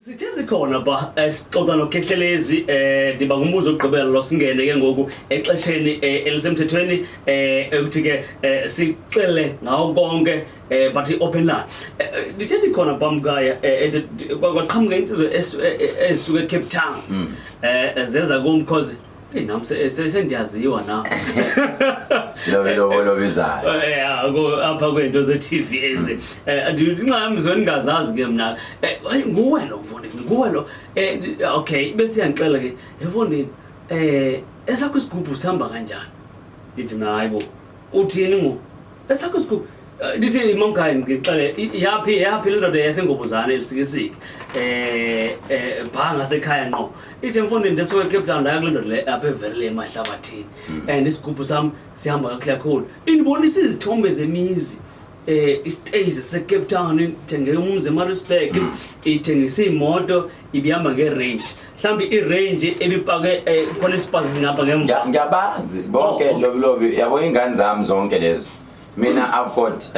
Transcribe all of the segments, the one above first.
Sithe sikhona ba sixoxa no Khehlelezi ndiba ngumuzo ogqibela lo singene ke ngoku exesheni elisemthethweni ukuthi ke sicele ngawo konke but open line ndithe ndikhona bamkaya kwaqhamuka insizwe esuke eCape Town zeza kum because nami sendiyaziwa na lo bizayo apha kwento ze TV ezi ndingamzweni ngazazi ke mina nguwe lo mfundi nguwe lo okay bese yangixela ke mfundini esakho isigubhu sihamba kanjani ndithi hayibo uthini ngo esakho isigubhu ndithi mamkhaya ngixele yaphi le ndoda yasengobuzane elisikisiki bhanga sekhaya ngqo ithi mfundini ndesuke eCape Town ndaya kule ndoda le apha eVerle emahlabathini and isigubhu sami sihamba kahle kakhulu indibonisa izithombe zemizi isiteji seCape Town ithenge umuzi eMaritzburg ithengisa imoto ibihamba ngerange mhlawumbe irange ebipake khona ispace singapha ngemva ngiyabanzi bonke lobi yabo ingane zami zonke lezo mina I've got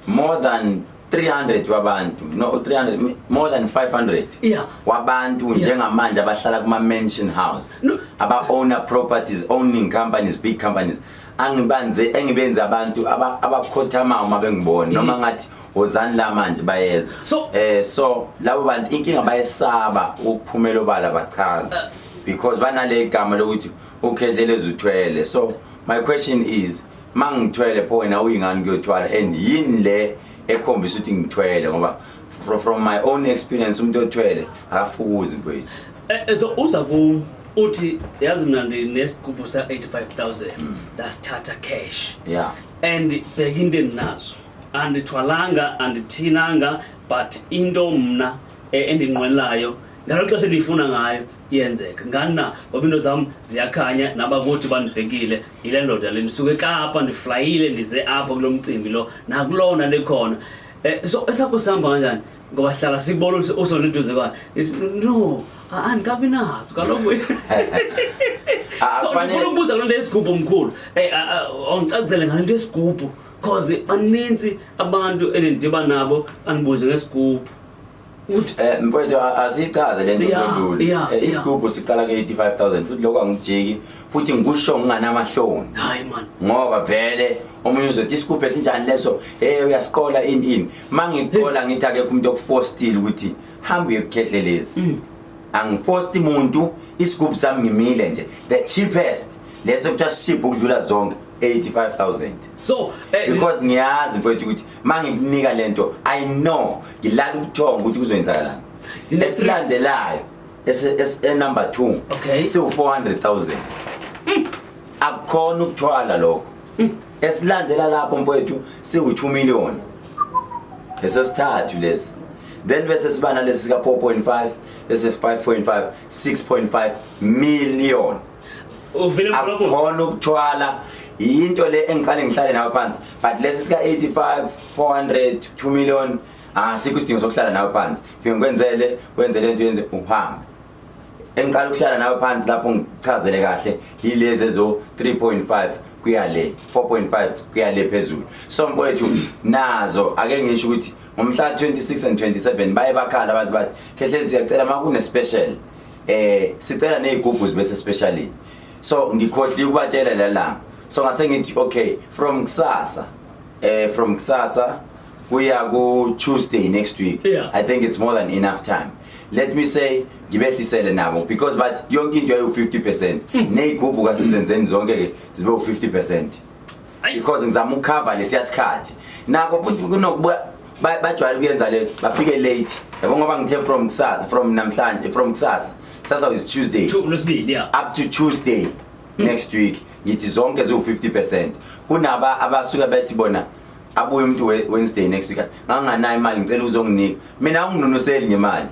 more than 300 wabantu no 300 more than 500 wabantu njengamanje abahlala kuma mansion house aba owner properties owning companies big companies engibenza abantu abakhothama uma bengibona noma ngathi ozani la manje bayeza so labo bantu inkinga bayesaba ukuphumela obala bachaza because banale igama lokuthi uKhehlelezi uthwele. So my question is mangithwele pho wena uyingani kuyothwala and yini le ekhombisa ukuthi ngithwele ngoba from my own experience umuntu othwele akafukuzi mfowethu so uza ku uthi yazi mina nesigubhu sa 85,000 dasithatha cash and bheka into endinazo andithwalanga andithinanga but into mna endinqwelayo ngalo xesha endifuna ngayo yenzeka ngani na ngoba into zami ziyakhanya nabakuthi bandibhekile ile ndoda le ndisuke eKapa ndiflyile ndize apha kulomcimbi lo nakulona lekhona so esakho sihamba kanjani ngoba hlala sibona usonituze kwa no andikabi nazo kaloku so ngifuna ukubuza lo nto yesigubhu omkhulu awuncazele ngale yesigubhu because baninzi abantu endidiba nabo anibuze ngesigubhu mfowethu asichaze lento endlula isigubhu siqala ke 85,000 futhi lokho angijiki futhi ngikusho nginganamahloni hayi man ngoba vele omunye uzothi isigubhu esinjani leso uyasiqola in mangiqola ngithi ake kumuntu okuforced ukuthi hambe uyeKhehlelezi angiforced umuntu isigubhu sami ngimile nje the cheapest leso kuthiwa cheap ukudlula zonke 85,000 so because ngiyazi mfowethu ukuthi mangikunika lento I know ngilala ubuthongo ukuthi kuzoyenzakalani esilandelayo number 2 okay so 400,000 akukhona ukuthwala lokho esilandela lapho mfowethu siwu 2 million esesithathu lesi then bese sibana lesi sika 4.5 bese 5.5 6.5 million akukhona ukuthwala into le engiqale ngihlale nawe phansi but lesi sika 85 400 2 million asikho isidingo sokuhlala nawe phansi fike ngikwenzele into yenze uhambe engiqala ukuhlala nawe phansi lapho ngichazele kahle yilezi ezo 3.5 kuyale 4.5 kuyale phezulu so mfowethu nazo ake ngisho ukuthi ngomhla 26 and 27 baye bakhala abantu bathi Khehlelezi siyacela makune special sicela nezigubhu bese specially so ngikhohli ukubatshela la so ngase ngithi okay from kusasa we are go Tuesday next week I think it's more than enough time let me say ngibehlisele nabo because but yonke into ayi 50% nezigubhu kasizenzeni zonke ke zibe 50% because ngizama ukucover lesiyasikhathi nako futhi kunokuba bajwayele ukuyenza le bafike late yabo ngoba ngithe from namhlanje from kusasa sasa is Tuesday up to Tuesday next week ngithi zonke ziwu 50% kunaba abasuka bethi bona abuye umuntu Wednesday next week nganganayo imali ngicela uzonginika mina unginunuseli ngemali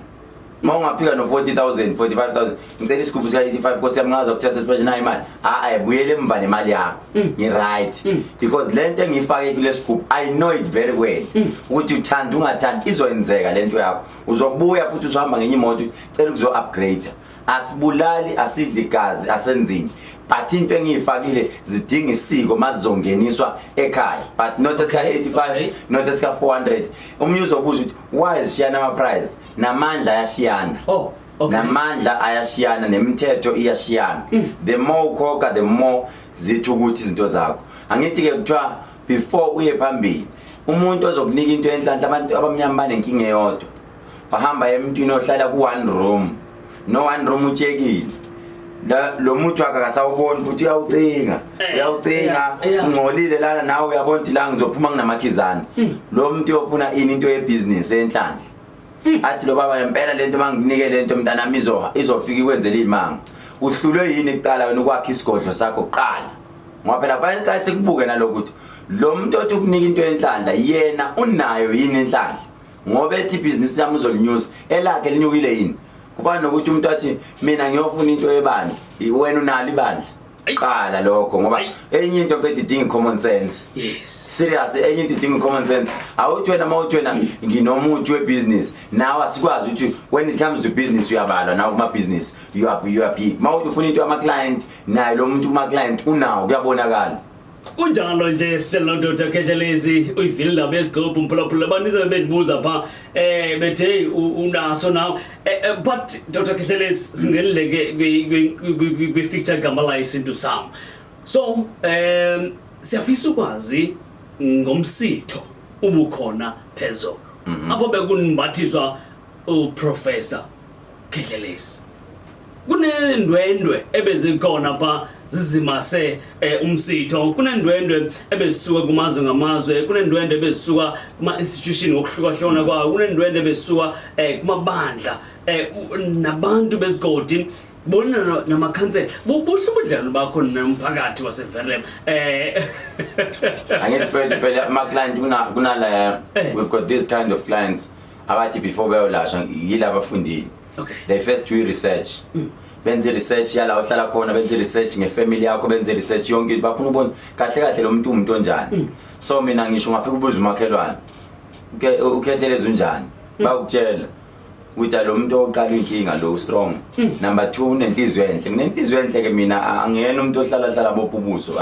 mawungaphika no 40,000 45,000 ngicela isigubhu sika 85 because yamngaza ukuthatha special nayo imali ayibuyele emva nemali yakho ngi right because lento engifake kule sigubhu I know it very well ukuthi uthanda ungathanda izoyenzeka lento yakho uzobuya futhi uzohamba ngenye imoto ucela ukuzo upgrade asibulali asidli igazi asenzini but into engiyifakile zidinga isiko mazizongeniswa ekhaya but not esika 85 not esika 400 umuntu uzobuza ukuthi why zishiyana ama price namandla ayashiyana namandla ayashiyana nemithetho iyashiyana the more ukhokha the more zithi ukuthi izinto zakho angithi ke kuthiwa before uye phambili umuntu ozokunika into enhlanhla abantu abamnyama banenkinga eyodwa bahamba emntwini ohlala ku one room no one room uchekile lo muntu akasawuboni futhi uyawucinga ungcolile lana nawe uyabona ukuthi la ngizophuma nginamakhizana lo muntu uyofuna ini into yebusiness enhlanhla athi lo baba ngempela lento manginike lento mntanami izofika ikwenzela imanga uhlulwe yini kuqala wena ukwakha isigodlo sakho kuqala ngoba phela bayaqala sekubuke nalokuthi lo muntu othi ukunika into enhlanhla yena unayo yini enhlanhla ngoba ethi business yami uzolinyusa elakhe linyukile yini kuba nokuthi umuntu athi mina ngiyofuna into yebandla wena unalo ibandla qala lokho ngoba enye into bethu idinga common sense serious enye into idinga common sense awuthi wena mawuthwena nginomuntu webusiness nawe asikwazi ukuthi when it comes to business uyabala nawe kuma business you are big mawuthi ufuna into ama client naye lo muntu kuma client unawo kuyabonakala kunjalo nje sihlelo Dr. Khehlelezi uyivile indaba yesigubhu mphulaphula abantu bezibuza pha bethe unaso nawo but Dr. Khehlelezi singeleke kwi feature gama la isintu sam so siyafisa ukwazi ngomsitho ubukhona phezolo apho bekunimbathiswa uprofessor Khehlelezi kunendwendwe ebezikhona pha zizimase umsitho kunendwendwe ebezisuka kumazwe ngamazwe kunendwendwe ebezisuka kuma institution okuhlukahlona kwawo kunendwendwe ebezisuka kumabandla nabantu bezigodi bona namakhansela buhlubudlalo bakho nomphakathi waseVerem angithi phela ama client kuna la we've got this kind of clients abathi before bayolasha yilaba bafundile they first do research benze research yala uhlala khona benze research ngefamily yakho benze research yonke bafuna ubona kahle kahle lo muntu onjani so mina ngisho ngafika ubuza umakhelwane ukhetheleza unjani bakutshela ukuthi lo muntu oqala inkinga lo strong number 2 unenhlizwe enhle nginenhlizwe enhle ke mina angiyena umuntu ohlala bobubuso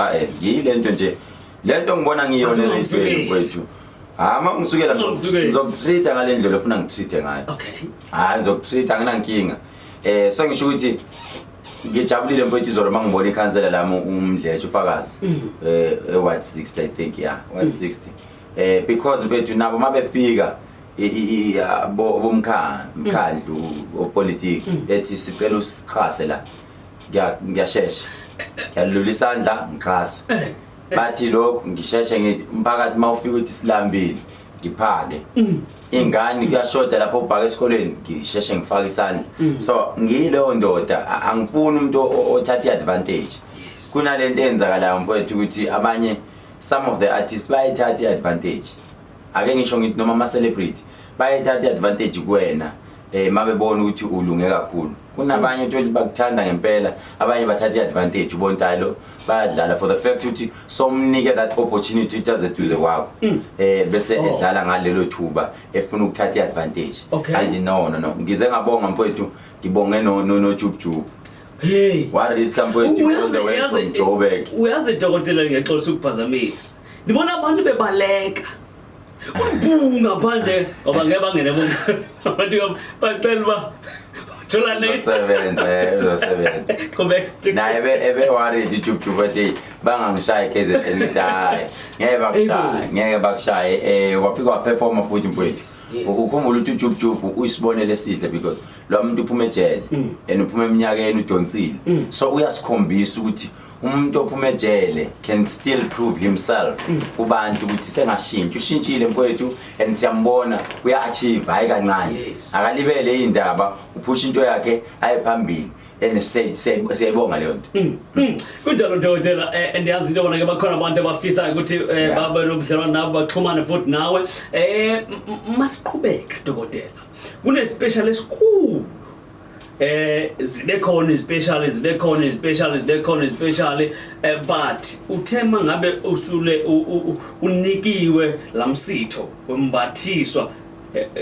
ngiyilento nje lento ngibona ngiyona lesweni kwethu ama ngisukela ngizokutreat ngale ndlela ofuna ngitreat ngayo ngizokutreat anginankinga so ngisho ukuthi ngijabulile mfowethu izolo mangibona ikhansela lami umdletshe ufakazi what 60 I think what 60 because mfowethu nabo mabefika bomkhandlu opolitiki ethi sicela usixhase la ngiyashesha ngiyalula isandla ngixhasa bathi lokho ngisheshe ngithi umphakathi mawufika ukuthi silambile ngiphake ingane kuyashoda lapho ubhaka esikoleni ngisheshe ngifaka isandla so ngiyilo ndoda angifuni umuntu othatha advantage kunalento enzakalayo mfowethu ukuthi abanye some of the artists bayithatha advantage ake ngisho ngithi noma ama celebrity bayithatha advantage kuwena mabebona ukuthi ulunge kakhulu kunabanye ukuthi bakuthanda ngempela abanye bathatha advantage ubontalo bayadlala for the fact ukuthi somnike that opportunity utazeduze kwakho bese edlala ngalelo thuba efuna ukuthatha advantage and no ngize ngabonga mfowethu ngibonge no Jubjub what is mfowethu all the way from Joburg uyazi dokotela ngexoxa ukuphazamisa ngibona abantu bebaleka ubunga phandle ngoba ngeke bangene bonke abantu bacela ba thola uzosebenza naye ebe worried Jubjub bathi bangangishaya KZN itayi ngeke bakushaye wafika waperforma futhi mfowethu ukukhumbula ukuthi Jubjub uyisibonele esihle because lo muntu uphuma ejele and uphuma eminyakeni udonsile so uyasikhombisa ukuthi umuntu ophuma ejele can still prove himself kubantu ukuthi sengashintsha ushintshile mfowethu and siyambona uya achieve hayi kancane akalibele indaba uphusha into yakhe ayiphambili and siyayibonga leyo nto kunjalo dokotela andiyazi into bona ke bakhona abantu abafisa ukuthi babe nobudlelwano nabo baxhumane futhi nawe masiqhubeka dokotela kune special esikhulu zibe khona special but uthema ngabe usule unikiwe lamsitho wembathiswa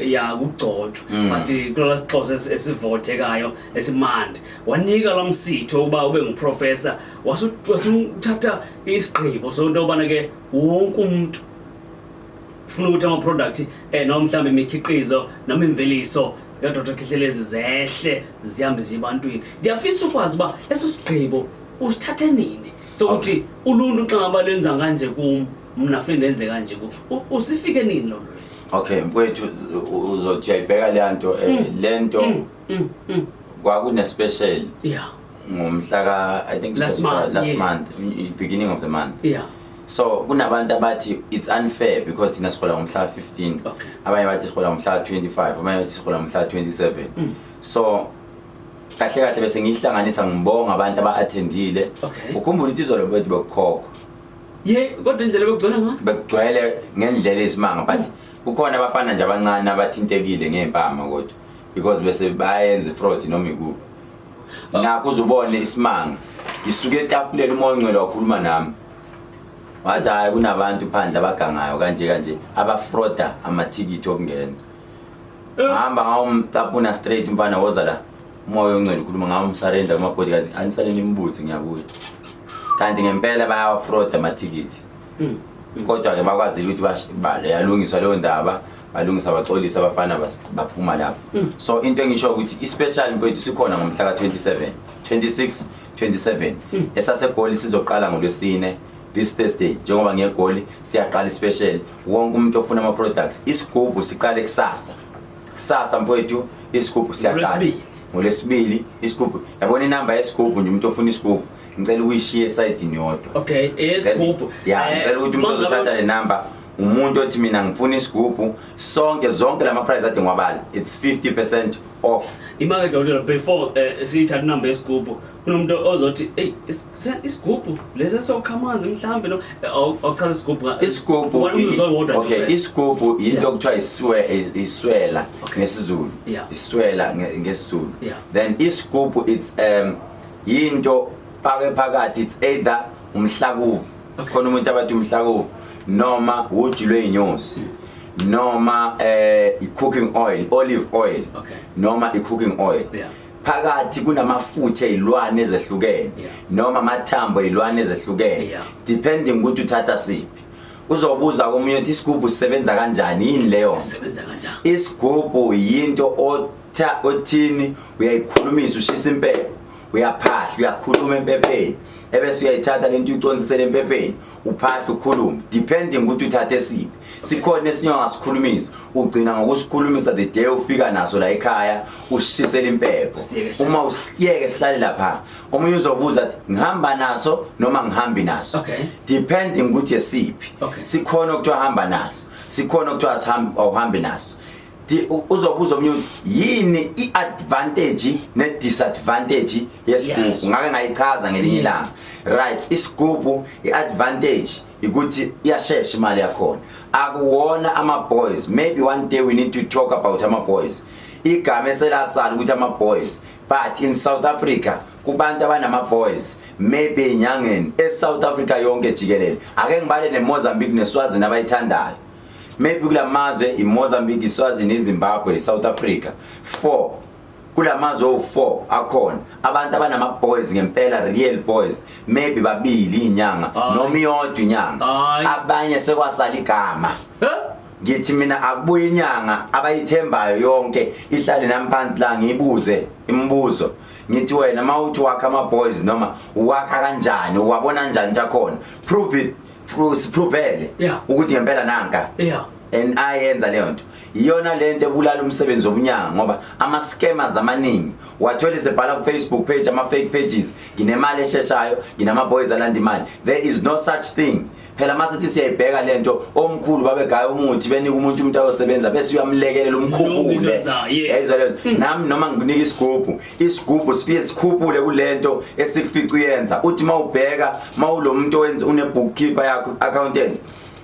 ya kugcotshwa but kulola sixhosa esivotekayo esimandi wanika lamsitho uba ube nguprofessor wasuthatha isigqibo sokubana ke wonke umuntu ufuna ukuthi ama product noma mhlambe imikhiqizo noma imveliso sika Dr. Khehlelezi zehle zihambe zibantwini ndiyafisa ukwazi uba eso sigqibo usithathe nini sokuthi uluntu xa ngaba lenza kanje mina funa ndenze kanje usifike nini lo okay mfowethu uzothi uyayibheka lento kwakune special ngomhla I think last month beginning of the month so kunabantu abathi it's unfair because thina sikhola ngomhla 15 abanye bathi sikhola ngomhla 25 abanye bathi sikhola ngomhla 27 so kahle bese ngihlanganisa ngibonga abantu aba-attendile ukhumbula ukuthi izolo bethu bekukhokho kodwa indlela bekugcwele bekugcwele ngendlela esimanga but kukhona abafana nje abancane abathintekile ngempama kodwa because bese bayenza fraud noma ikuphi ngakho uzubone isimanga ngisuke etafuleni umoya ongcwele wakhuluma nami wathi hayi kunabantu phandle abagangayo kanje abafroda amathikithi okungena ngihamba ngawumcapuna straight umfana woza la umoya ongcwele ukhuluma ngawo umsurrender kumabhodi kanti anisaleni imbuthi ngiyabuya kanti ngempela bayawafroda amathikithi kodwa ke bakwazile ukuthi yalungiswa leyo ndaba balungisa baxolisa abafana baphuma lapho so into engisho ukuthi ispecial mfowethu sikhona ngomhla ka 26 esasegoli sizoqala ngolwesine this Thursday njengoba ngegoli siyaqala ispecial wonke umuntu ofuna ama products isigubhu siqale kusasa mfowethu isigubhu siyaqala ngolwesibili isigubhu yabona inamba yesigubhu nje umuntu ofuna isigubhu ngicela ukuyishiya esayidini yodwa isigubhu ngicela ukuthi umuntu ozothatha le number umuntu othi mina ngifuna isigubhu zonke lama price ade ngwabala it's 50% off imarket order before siyithatha number yesigubhu kunomuntu ozothi isigubhu lesi sokhamazi mhlambe lo awuchaza isigubhu isigubhu into okuthiwa iswela ngesizulu iswela ngesizulu then isigubhu it's into phakathi it's either umhlakuvu khona umuntu abathi umhlakuvu noma uju lweinyosi noma i-cooking oil olive oil noma i-cooking oil phakathi kunamafutha ezilwane ezehlukene noma amathambo ezilwane ezehlukene depending ukuthi uthatha siphi uzobuza komunye ukuthi isigubhu sisebenza kanjani yini leyo isigubhu yinto othini uyayikhulumisa ushisa impepho uyaphahla uyakhuluma empepheni ebese uyayithatha lento uyicondzisele empepheni uphahla ukhuluma depending ukuthi uthathe siphi sikhona esinye ongasikhulumisa ugcina ngokusikhulumisa the day ufika naso la ekhaya ushisela impepho uma usiyeke sihlale lapha omunye uzobuza athi ngihamba naso noma ngihambi naso depending ukuthi esiphi sikhona ukuthiwa hamba naso sikhona ukuthiwa awuhambi naso uzobuza omunye yini iadvantage nedisadvantage yesigubhu ngake ngayichaza ngelinye ilanga right isigubhu iadvantage ukuthi iyashesha imali yakhona akuwona ama boys maybe one day we need to talk about ama boys igama eselasala ukuthi ama boys but in South Africa kubantu abanama boys maybe enyangeni eSouth Africa yonke jikelele ake ngibale neMozambique neSwazini abayithandayo maybe kulamazwe iMozambique iSwazini iZimbabwe South Africa 4 kulamazwe 4 akhona abantu abanama boys ngempela real boys maybe babili inyanga noma iyodwa inyanga abanye sekwasala igama ngithi mina akubuye inyanga abayithembayo yonke ihlale namphansi la ngibuze imibuzo ngithi wena mawuthi wakha ama boys noma wakha kanjani uwabona kanjani takhona prove it provele ukuthi ngempela nanka and ayenza leyo nto iyona lento ebulala umsebenzi wobunyanga ngoba ama scammers amaningi wathola isebhala ku Facebook page ama fake pages nginemali esheshayo nginama boys alanda imali there is no such thing phela masithi siyayibheka lento omkhulu babegaya umuthi benika umuntu ayosebenza bese uyamlekelela umkhuphule yayizwa lento nami noma ngikunika isigubhu sifike sikhuphule kulento esikufica uyenza uthi mawubheka mawulo muntu owenza une bookkeeper yakho accountant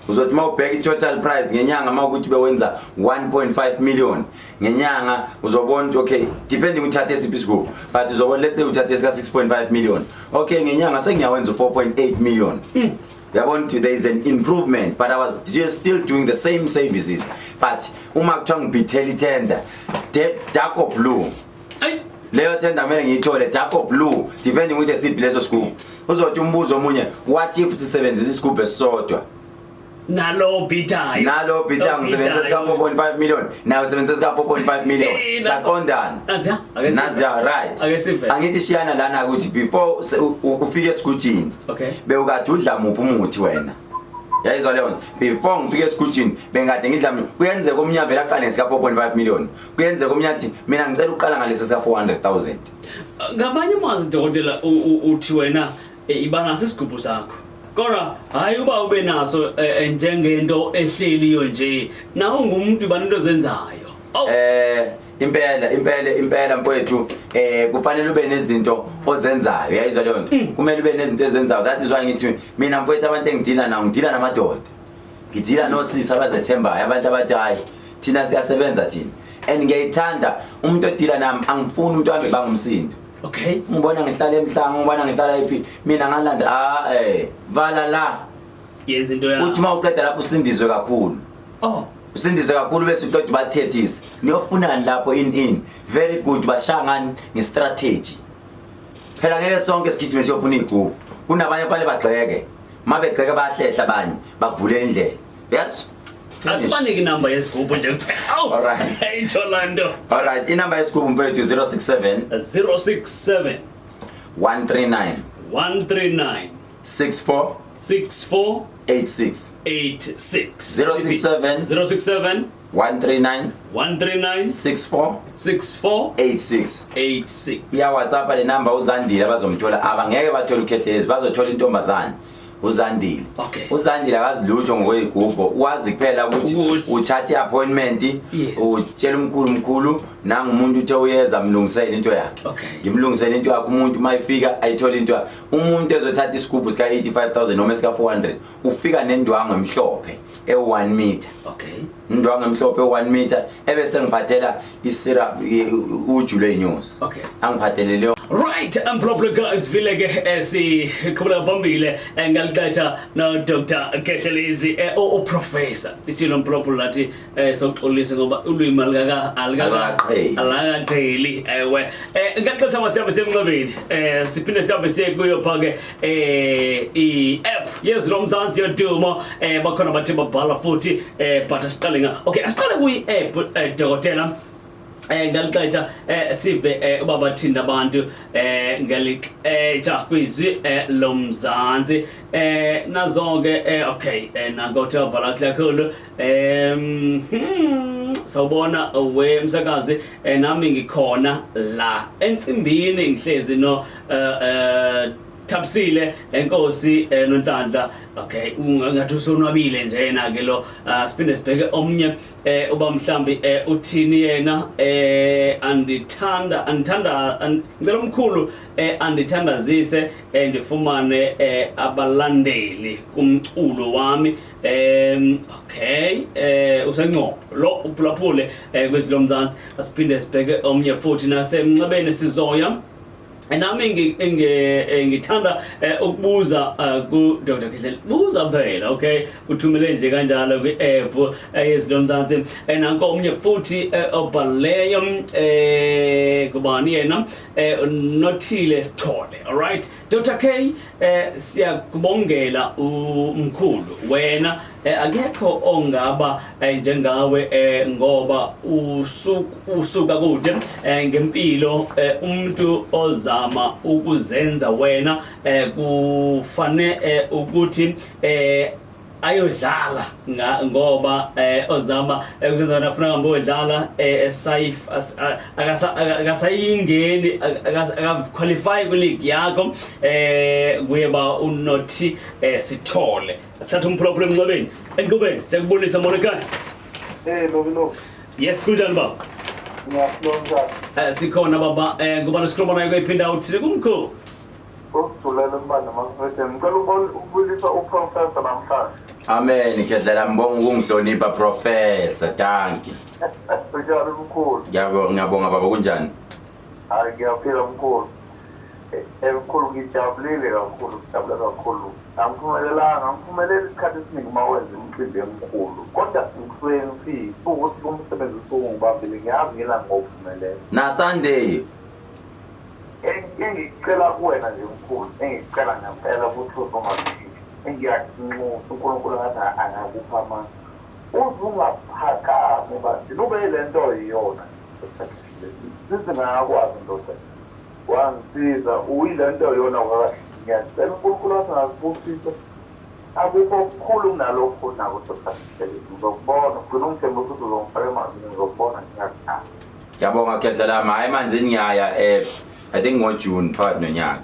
uzothi mawubheka i-total price ngenyanga mawukuthi bewenza 1.5 million ngenyanga uzobona ukuthi okay depending uthathe isiphi isigubhu but uzobona let's say uthathe sika 6.5 million okay ngenyanga sengiyawenza 4.8 million there is an improvement, but I was just still doing the same services. But uma kuthiwa ngibhithela tender, dark or blue. Leyo tender kumele ngiyithole dark or blue, depending with the siphi leso scoop. Uzothi umbuzo omunye, what if sisebenzisa iscoop esisodwa? Nalo bitayo ngisebenzisa sika 4.5 million, nawe usebenzisa sika 4.5 million. Saqondana. Nazi right. Angithi shiyana lana ukuthi before ufike esigujini. Okay. Bewukade udla muphi umuthi wena? Yayizwa leyo before ngifike esigujini bengade ngidla kuyenzeka omnya vela aqale sika 4.5 million. Kuyenzeka omnya athi mina ngicela uqala ngalesi sika 400,000. Ngabanye mazi dokotela uthi wena ibana sisigubhu sakho. Kodwa hayi uba ube naso njengento ehleliyo nje nawe ungumuntu bantu ozenzayo. Impela mfowethu kufanele ube nezinto ozenzayo yayizwa leyo nto kumele ube nezinto ezenzayo. That is why ngithi mina mfowethu abantu engidila nawo ngidila namadoda, ngidila nosisi abazethembayo, abantu abathi hayi thina siyasebenza thina and ngiyayithanda umuntu odila nami. Angifuni umuntu ahambe bangumsindo. Okay, ngibona ngihlala emhlanga, ngibona ngihlala ephi, mina ngalanda vala la yenza into yakho uthi mawuqeda lapho usindizwe kakhulu. Usindizwe kakhulu bese uqeda bathethisa niyofunani lapho in very good bashangani ngestrategy. Phela ngeke sonke sigijime siyofuna igubhu, kunabanye abanye bagxeke mabegxeke bahlehla abanye bakuvule indlela. Yes, asibanike inamba yesigubhu nje kuphela. Alright. Hey Tholando. Alright, inamba yesigubhu mfowethu 067 139 64 86 067 139 64 86. Ya WhatsApp le number uzandile abazomthola, abangeke bathola uKhehlelezi, bazothola intombazana uzandile. Okay. Uzandile akazilutho ngokwezigubho, uwazi kuphela ukuthi uthatha iappointment, utshela umkhulu nangumuntu uthe uyeza mlungisele into yakhe. Ngimlungisele into yakhe umuntu mayifika ayithola into yakhe. Umuntu ezothatha isigubhu sika 85,000 noma sika 400 ufika nendwangu emhlophe e1 meter. Indwangu emhlophe e1 meter ebese ngiphathela isira uju lenyusi. Angiphathele leyo. Right, probably guys vile ke siqhubeka phambili ngaliqhatha no Dr. Khehlelezi o professor itshilo probably lathi soxolisa ngoba ulwimi alakaqheli ewe ngaliqhatha masiyabe semncabeni siphinde siyabe sekuyo phake i-app yezilomzansi yodumo bakhona bathi babhala futhi but asiqale okay asiqale kuyi-app dokotela ngaliqhatha sive ubaba thinda abantu ngaliqhatha kwizwi lomzansi nazonke okay nakothi abhala kakhulu sawubona we msakazi nami ngikhona la ensimbini ngihlezi no Tapsile enkosi noNhlanhla. Okay, ungathi usonwabile nje na ke lo siphinde sibheke omnye uba mhlambi uthini yena ngicela umkhulu andithandazise ndifumane abalandeli kumculo wami. Okay, usenqobo lo uphulaphule kwezilomzansi asiphinde sibheke omnye futhi nasemncabeni sizoya. Nami ngithanda ukubuza ku Dr. Khehlelezi buza phela. Okay, uthumele nje kanjalo kwi-app yezilomzansi nanko omnye futhi obhaleyo kubani yena Nothile Sithole. Alright Dr. K, siyakubongela umkhulu wena akekho ongaba njengawe ngoba usuka kude ngempilo umuntu ozama ukuzenza wena kufane ukuthi ayodlala ngoba ozama ukuzenza nafuna ngambo odlala safe akasayingeni akaqualify ku league yakho kuyeba uNothi Sithole. Sithatha umphulaphula emncabeni enkubeni siyakubonisa Monica. Lo. Yes kunjani baba? Ngiyabonga. Sikhona baba ngoba nesikhuluma naye kwiphinda uthi kumkhulu. Ukuzulela mbana mafethu ngicela ukubulisa uprofessor namhlanje. Amen Khehlelezi mbonga ukungihlonipha professor thank you. Ngiyabonga mkhulu. Ngiyabonga baba kunjani? Hayi ngiyaphila mkhulu. emkhulu ngijabulile kakhulu angiphumeleli isikhathi esiningi uma wenza imicimbi emkhulu kodwa ngisuke ngifike ukuthi umsebenzi usungibambile ngiyazi ngila ngophumelela naSunday engicela kuwena nje mkhulu engicela ngempela ukuthi uzongaphiki engiyakunxusa uNkulunkulu ngathi angakupha amandla uzungaphakami basi lube le nto yiyona sizingakwazi ndoda wangisiza uyile nto yona kahle ngiyacela uNkulunkulu wathi ngazibusisa akukho okukhulu kunalokho nako sokuthathela ngizokubona ugcina ungithemba ukuthi uzongifaka emanzini ngizokubona ngiyakuthanda ngiyabonga Khehlelezi hayi manje ngiyaya I think ngoJune phakathi nonyaka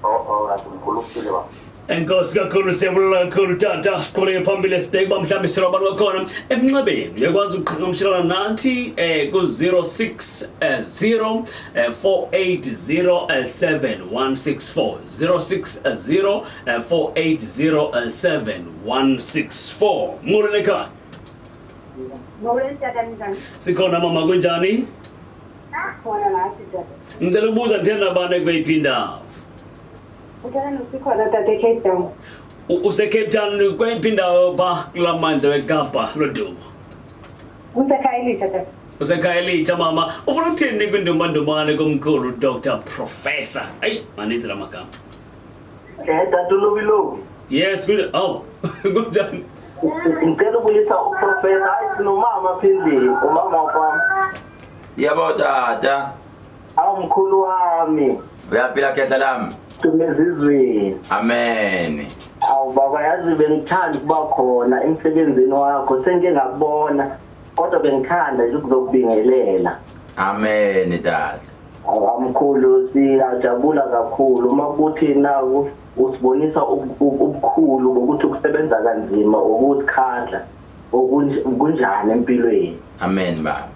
kahle mkhulu uphile ba Enkosi kakhulu siyabonga kakhulu tata siqhubeke phambili sibheke mhlawumbe sithela abantu bakhona emnxebeni uyakwazi ukuqhagamshelana nathi ku 060 480 764 060 480 764 Muleka sikhona mama kunjani khona nathi tata ngicela ukubuza ngithanda bane kweyiphinda Ukena usikhona tata eCape Town. Use-Cape Town kweyiphinda ba kulamandla weKapa lodumo. Usekhaya tata. Usekhaya elitsha mama. Ufuna ukuthini kwindombandombane komkhulu Dr. Professor. Ayi maninzi lamagama. tata Lobilobi Yes, good. Oh, kunjani? ngicela ukuyisa uprofessor hayi sinomama phindile umama wami yabo tata awumkhulu wami uyaphila Khehlelezi tumezizweni amen awu baba yazi bengithanda ukuba khona emsebenzini wakho sengike ngakubona kodwa bengithanda nje ukuzokubingelela amen tata awamkhulu siyajabula kakhulu makuthi naku usibonisa ubukhulu bokuthi ukusebenza kanzima ukuzikhandla okunjani empilweni amen baba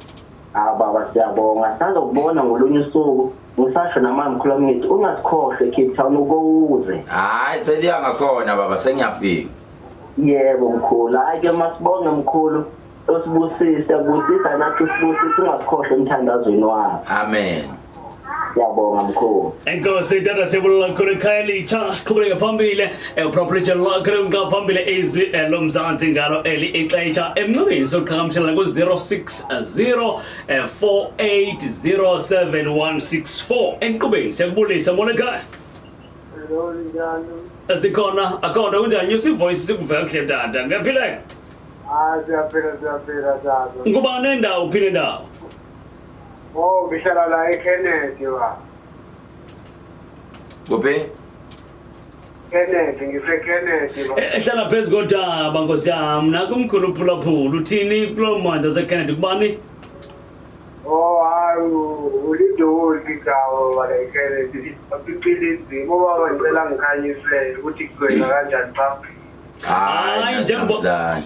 baba siyabonga sizokubona ngolunye usuku ngisasho namama mkhulu ngithi ungasikhohle eCape Town ukuze hayi seliyanga khona baba sengiyafika yebo mkhulu hayi ke masibonge mkhulu osibusise ubusisa nathi usibusise ungasikhohle emthandazweni wakho amen siyabonga mkhulu Enkosi tata siyabonga kakhulu ekhaya elitsha siqhubeke phambili uproprietary lakhe umqa phambili izwi lomzansi ngalo eli ixesha emnxebeni soqhagamshelana ku 060 480 enkqubeni siyakubulisa Monica sikhona akhona kunjani usivoice sikuvela kuhle tata ngiyaphileka siyaphila tata kuba nendawo uphile ndawo ngihlala la eKhehlelezi wa kuphi Khehlelezi ngiseKhehlelezi ehlala phezu kodaba nkosi yami nakumkhulu uphulaphula uthini kulo mmandla seKennedy kubani hayi ulidoli kawo wala eKhehlelezi aphilisi ngoba ngicela ngikhanyisele ukuthi kugwena kanjani pha hayi njengoba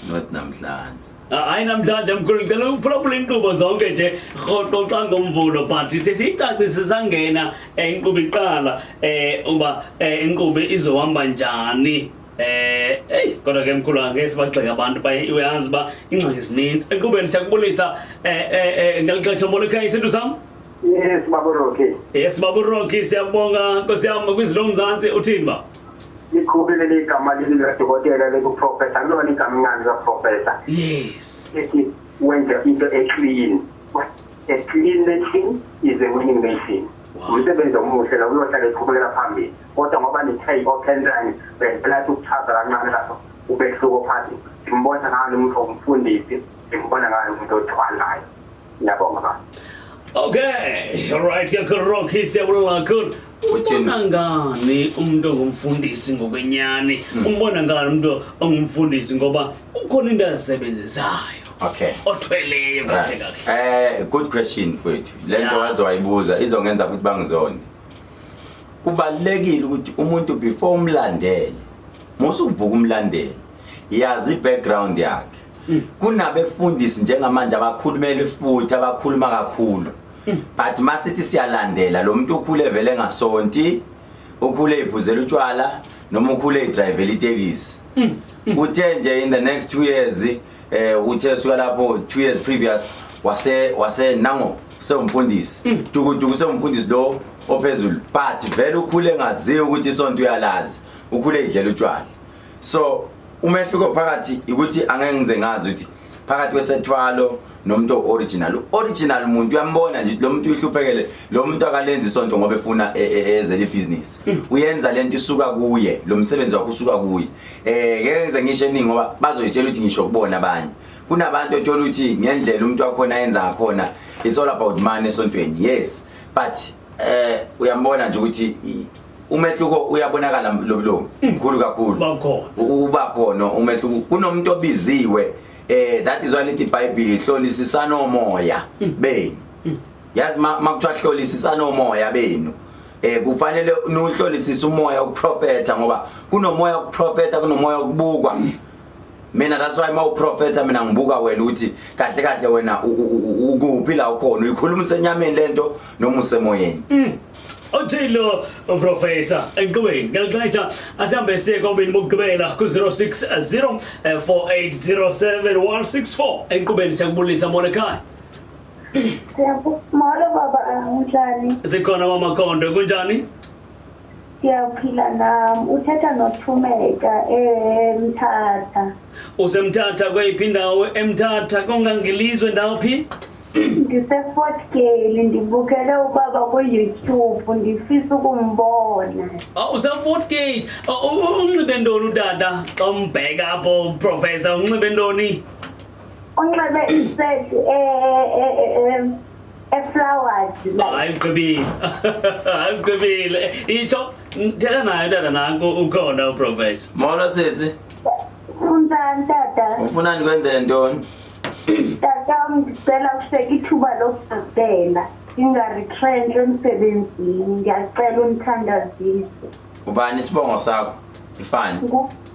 not namhlanje hayi namhlanje mkhulu ngicela uphulaphula inkqubo zonke nje rhoqo xa ngomvulo but sesiyicacise sangena inkqubo iqala uba inkqubo izohamba njani kodwa ke mkhulu angeke sibagxeke abantu uyazi uba ingxaki zininzi enkqubeni siyakubulisa ngelixesha Monica isintu sam yes baba Rocky yes baba Rocky siyabonga nkosi yami kwizilomzantsi uthini ba likhubile ligama likadokotela lekuprofessor noma ligama ngani kaprofessor yes ethi wenza into eclean a clean machine is a winning machine umsebenzi omuhle la uyohlala eqhubekela phambili kodwa ngoba nithe open line bela ukuchaza kancane lapho ubehluko phakathi simbona ngani umuntu omfundisi simbona ngani umuntu othwalayo ngiyabonga baba okay alright Rocky siyabonga kakhulu ubona ngani umuntu ongumfundisi ngokwenyani umbona ngani umuntu ongumfundisi ngoba ukhona into azisebenzisayo okay othweleyo kahle kahle good question mfowethu lento wazoyibuza izongenza futhi bangizonde kubalekile ukuthi umuntu before umlandele musukuvuka umlandele yazi background yakhe kunabefundisi njengamanje abakhulumela futhi abakhuluma kakhulu but masithi siyalandela lo muntu ukhule vele ngasonti ukhule iphuzela utshwala noma ukhule idrive itekisi uthe nje in the next 2 years uthe suka lapho 2 years previous wase nango sewumfundisi duku sewumfundisi lo ophezulu but vele ukhule ngaziwe ukuthi isonto uyalazi ukhule idlela utshwala so umehluko phakathi ukuthi angeke ngize ngazi ukuthi phakathi kwesethwalo nomuntu original umuntu uyambona nje lo muntu uhluphekele lo muntu akalenza isonto ngoba efuna ezele business uyenza lento isuka kuye lo msebenzi wakho usuka kuye ngeke ngize ngisho eningi ngoba bazoyitshela ukuthi ngisho kubona abanye kunabantu othola ukuthi ngendlela umuntu wakhona yenza ngakhona it's all about money esontweni yes but uyambona nje ukuthi umehluko uyabonakala lo mkhulu kakhulu uba khona umehluko kunomuntu obiziwe that is why lithi iBhayibheli ihlolisisana omoya benu yazi makuthiwa hlolisisana omoya benu kufanele nuhlolisisa umoya ukuprofeta ngoba kunomoya ukuprofeta kunomoya ukubukwa mina that's why mawuprofeta mina ngibuka wena ukuthi kahle kahle wena ukuphi la ukhona uyikhuluma senyameni lento noma usemoyeni Otilo Professor Ngqubeni ngiyaqatsha asihambe sekobeni bokugqibela ku 060 4807 Ngqubeni siyakubulisa Monica Molo baba unjani? Sikhona mama Khondo kunjani? Siyaphila nami uthetha noThumeka eMthatha. Usemthatha kweyiphi indawo eMthatha kongangilizwe ndawo phi? Ngise-Fort Gale ndibukele ubaba ku-YouTube ndifisa ukumbona. Usa-Fort Gate unxibe ntoni utata xa umbheka apho Professor unxibe ntoni? Unxibe iset flowers. Ayigqibile itsho thetha naye tata nanko ukhona uProfessor. Molo sisi Unjani tata? ufuna ndikwenzele ntoni? Tata ngicela ukuseka ithuba lokubhadela ingaretrench emsebenzini ngiyacela unithandazise. Ubani isibongo sakho? Ifani?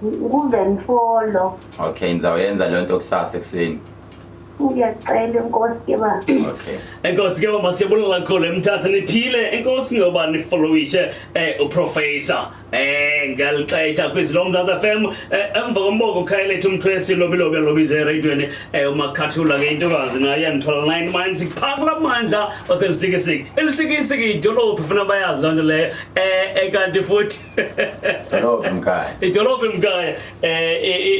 Nguvenfolo. Okay ngizawuyenza le nto kusasa ekseni. Ngiyacela inkosi ke ba. Okay. Enkosi ke mama siyabonga kakhulu eMthatha niphile enkosi ngoba nifollowishe uProfessor ngalixesha kwizilo Mzansi FM emva komboko Khehlelezi umthwesi lobilobi lobize eradweni umakhathula ke intokazi naye yanithola 9 months iphakula amandla osemsikisiki elisikisiki idolophu funa bayazi lonto leyo ekanti futhi Dolophu mkhaya. idolophu mkhaya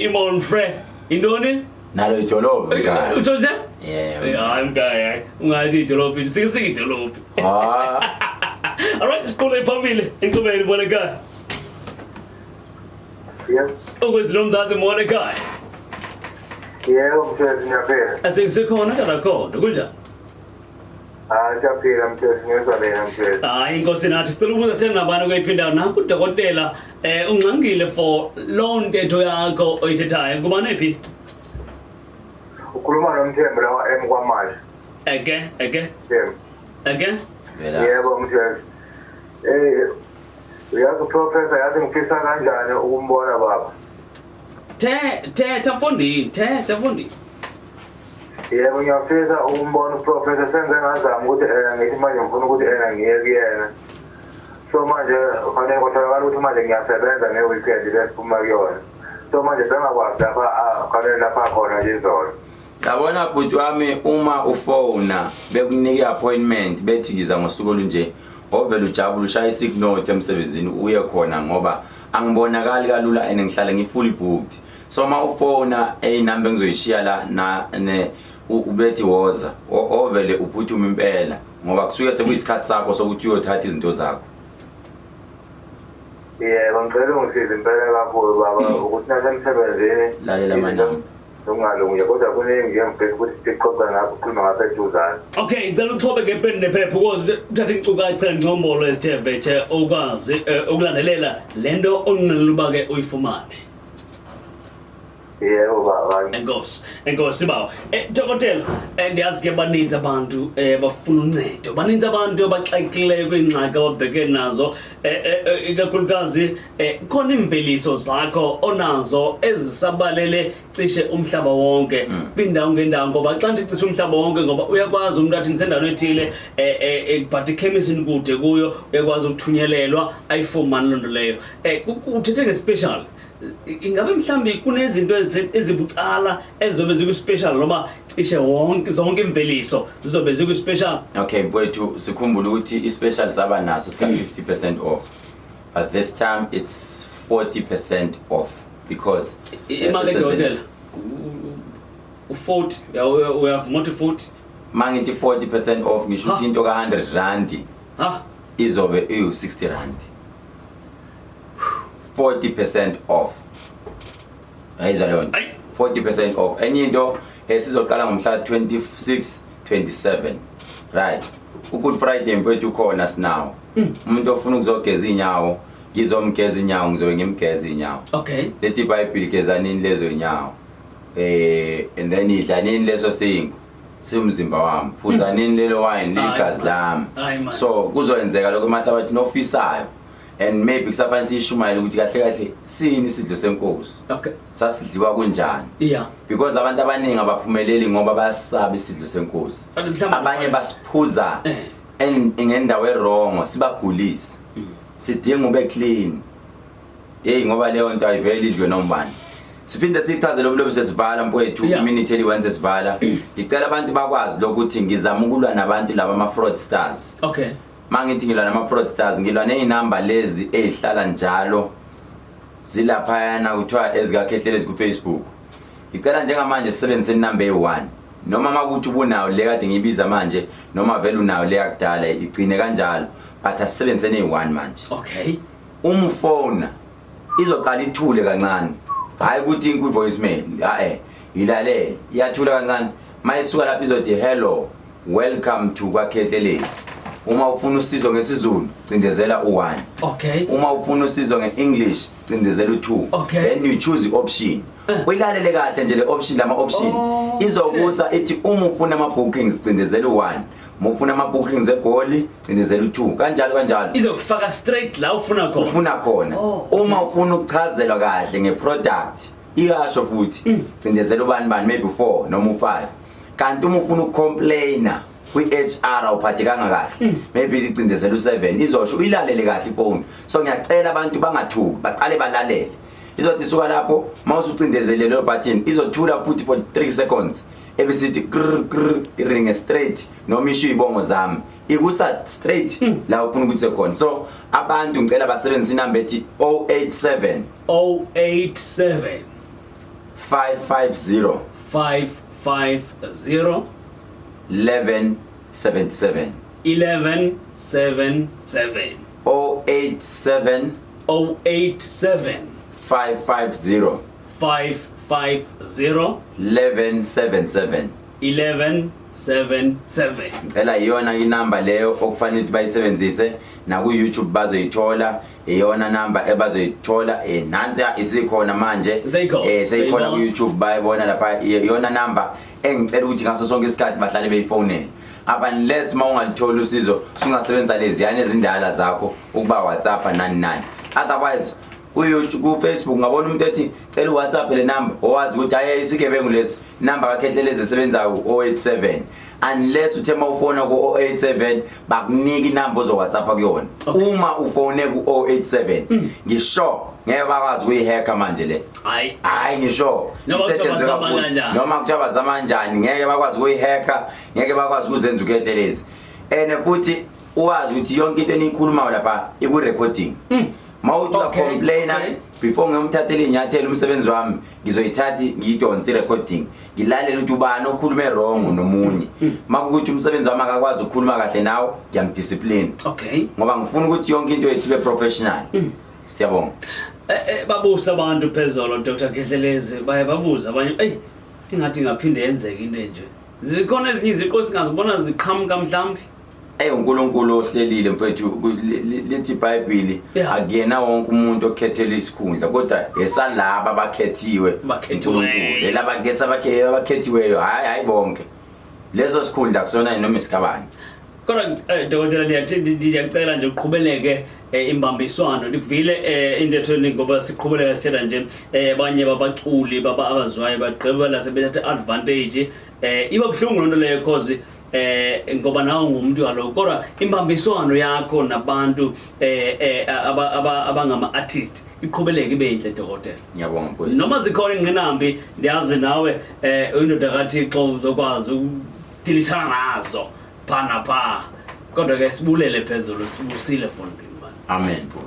iMonfre indoni Nalo idolophu mkhaya. Utsho nje? Yeah. Mkhaya ungathi idolophu sikisiki idolophu. Alright siqhubeke phambili enkqubeni Monica. Yes. Ukwezilo Mzansi Monica. Yebo mthezi ngiyaphila. Asikusekhona kana khona kunjani? Siyaphila mthezi ngezwa lena mthezi. Hayi inkosi nathi sicela ukuza thina nabantu kweyiphinda nanku udokotela ungxangile for loan ntetho yakho oyithethayo kuba nephi? Ukhuluma nomthembu lawa kwamanje. Eke Yebo mthezi. Uyazi Professor yazi ngifisa kanjani ukumbona baba. Thetha fondini. Yebo ngiyafisa ukumbona uProfessor senze ngazama ukuthi ngithi manje ngifuna ukuthi ngiye kuyena. So manje kufanele kutholakala ukuthi manje ngiyasebenza ngeweekend lesiphuma kuyona. So manje bengakwazi lapha kufanele lapha khona nje izolo. Yabona bhuti wami uma ufona bekunika appointment bethi ngiza ngosuku olunje ovela ujabula ushaya isignal emsebenzini uye khona ngoba angibonakali kalula engihlala ngifully booked so ma ufona number engizoyishiya la na ubethi woza ovele uphuthuma impela ngoba kusuke sekuyisikhathi sakho sokuthi uyothatha izinto zakho. Yebo ngicela ungisize impela kakhulu baba ukuthi nasemsebenzini lalela manami ungalungi kodwa kuningi ngiyangifisa ukuthi siqoqa ngapho ukhuluma ngaseduzane. Okay ngicela uqhobe ngepeni nephepha ukuze uthathe inkcukacha ngcombolo ezithe vetshe ukwazi ukulandelela lento onqeneluba ke uyifumane. Yebo baba. Enkosi bawo. Dokotela ndiyazi ke baninzi abantu bafuna uncedo. Baninzi abantu abaxakileyo kwingxaki ababhekene nazo ikakhulukazi khona imveliso zakho onazo ezisabalele cishe umhlaba wonke kwindawo ngendawo ngoba xa ndithi cishe umhlaba wonke ngoba uyakwazi umuntu athi nisendaweni ethile but ichemisini kude kuyo uyakwazi ukuthunyelelwa ayifumane lonto leyo. Uthethe ngespecial ingabe mhlambi kunezinto ezibucala ezobe ziku special noma cishe zonke imveliso zizobe ziku special. Okay mfowethu sikhumbula ukuthi I special saba naso sika 50% off, but this time it's 40% off because imali hotel 40 we have multi 40 mangithi 40% off ngisho ukuthi into ka 100 rand izobe u60 rand. 40% off. Ayizwa leyo 40% off. Enye into sizoqala ngomhla 26 27 right. Good Friday mfowethu khona sinawo. Umuntu ofuna ukuzogeza inyawo ngizomgeza inyawo ngizobe ngimgeza inyawo. Okay. Lethi iBhayibheli gezanini lezo inyawo. And then idlanini leso singo simzimba wami. Phuzanini lelo wine ligazi lami. So kuzoyenzeka lokho emahlabathi nofisayo. And maybe kusafanele ishumayela ukuthi kahle kahle sini isidlo senkosi. Okay. Sasidliwa kunjani? Yeah. Because abantu abaningi abaphumeleli ngoba bayasaba isidlo senkosi. Abanye basiphuza ngendawo errong sibagulisa. Sidinga ube clean. Ngoba leyo nto ayiveli idliwe nombani. Siphinde sichaze lobulobo sesivala mfowethu iminute eliwenze sivala. Ngicela abantu bakwazi lokuthi ngizama ukulwa nabantu laba ama fraudsters. Okay. Mangithi ngilwa nama fraudsters ngilwa nezinamba lezi ezihlala njalo zilapha yana kuthiwa ezika Khehlelezi ku Facebook. Ngicela njengamanje sisebenzise inamba e1 noma makuthi ubunayo le kade ngibiza manje noma vele unayo le yakudala igcine kanjalo but asisebenzise ne1 manje. Okay. Umfona izoqala ithule kancane. Hayi ukuthi ku voicemail ilalele iyathula kancane mayisuka lapha izothi hello welcome to Khehlelezi. Uma ufuna usizo ngesizulu cindezela u1. Okay. Uma ufuna usizo ngeEnglish cindezela u2. Okay. Then you choose the option. Uyilalele kahle nje le option lama option. Izokusa ethi uma ufuna ama bookings cindezela u1. Uma ufuna ama bookings egoli cindezela u2. Kanjalo. Izokufaka straight la ufuna khona. Uma ufuna ukuchazelwa kahle ngeproduct iyasho futhi cindezela ubani maybe 4 noma u5. Kanti uma ufuna ukucomplaina kwi-HR awuphathekanga kahle maybe icindezela u7 izosho uyilalele kahle ifone. So ngiyacela abantu bangathuki baqale balalele. Izothi suka lapho mawusucindezelele lo button izothula futhi for 3 seconds ebesithi grr iringe straight noma isho ibongo zami ikusa straight la ufuna ukuthi khona. So abantu ngicela basebenzise inamba ethi 087 550 1177 1177 087 550 1177 1177. Ela iyona inamba leyo okufanele bayisebenzise na ku YouTube bazoyithola iyona namba ebazoyithola nansi isikhona manje seyikhona ku YouTube bayibona lapha iyona namba engicela ukuthi ngaso sonke isikhathi bahlale beyifonela. Unless mawungalithola usizo sungasebenza lezi yana ezindala zakho ukuba WhatsApp nani. Otherwise ku Facebook ngabona umuntu ethi cela uWhatsApp le number owazi ukuthi hayi isigebengu lesi number kaKhehlelezi esebenza ku087 unless uthema ufona ku087 bakunika inamba ozo WhatsApp kuyona. Uma ufone ku087 ngisho ngeke bakwazi ukuyihacker manje le. Hayi ngisho noma kuthiwa bazama kanjani ngeke bakwazi ukuyihacker ngeke bakwazi ukuzenza uKhehlelezi. Futhi uwazi ukuthi yonke into enikhulumayo lapha iku recording. Mawuthi complainer before ngiyomthathela inyathelo umsebenzi wami ngizoyithatha ngiyidonse recording ngilalele ukuthi ubani okhuluma wrong nomunye makuthi umsebenzi wami akakwazi ukukhuluma kahle nawo ngiyamdiscipline. Okay. Ngoba ngifuna ukuthi yonke into yethu ibe professional. Siyabonga. Babusa abantu phezolo Dr. Khehlelezi babuza abanye ingathi ngaphinde yenzeke into nje. Zikhona ezinye iziqo singazibona ziqhamuka mhlambi. uNkulunkulu ohlelile mfethu lithi iBhayibheli akuyena wonke umuntu okhethele isikhundla kodwa esalaba abakhethiwe uNkulunkulu elaba ngesa abakhethiweyo hayi bonke lezo sikhundla kusona noma isikabani. Kodwa dokotela ngiyacela nje uqhubeleke imbambiswano likuvile indethweni ngoba siqhubeleka sithetha nje abanye babaculi abazwayo bagqibela sebethatha advantage iba buhlungu lonto leyo because ngoba nawe ngumuntu kaloku kodwa imbambiswano yakho nabantu abangama artist iqhubeleke ibe yinhle dokotela. Ngiyabonga mfowethu. Noma zikhona ingqinambi ndiyazi nawe indoda kaThixo uzokwazi ukudilithana nazo phana pha kodwa ke sibulele phezulu sibusile fondini. Amen bro.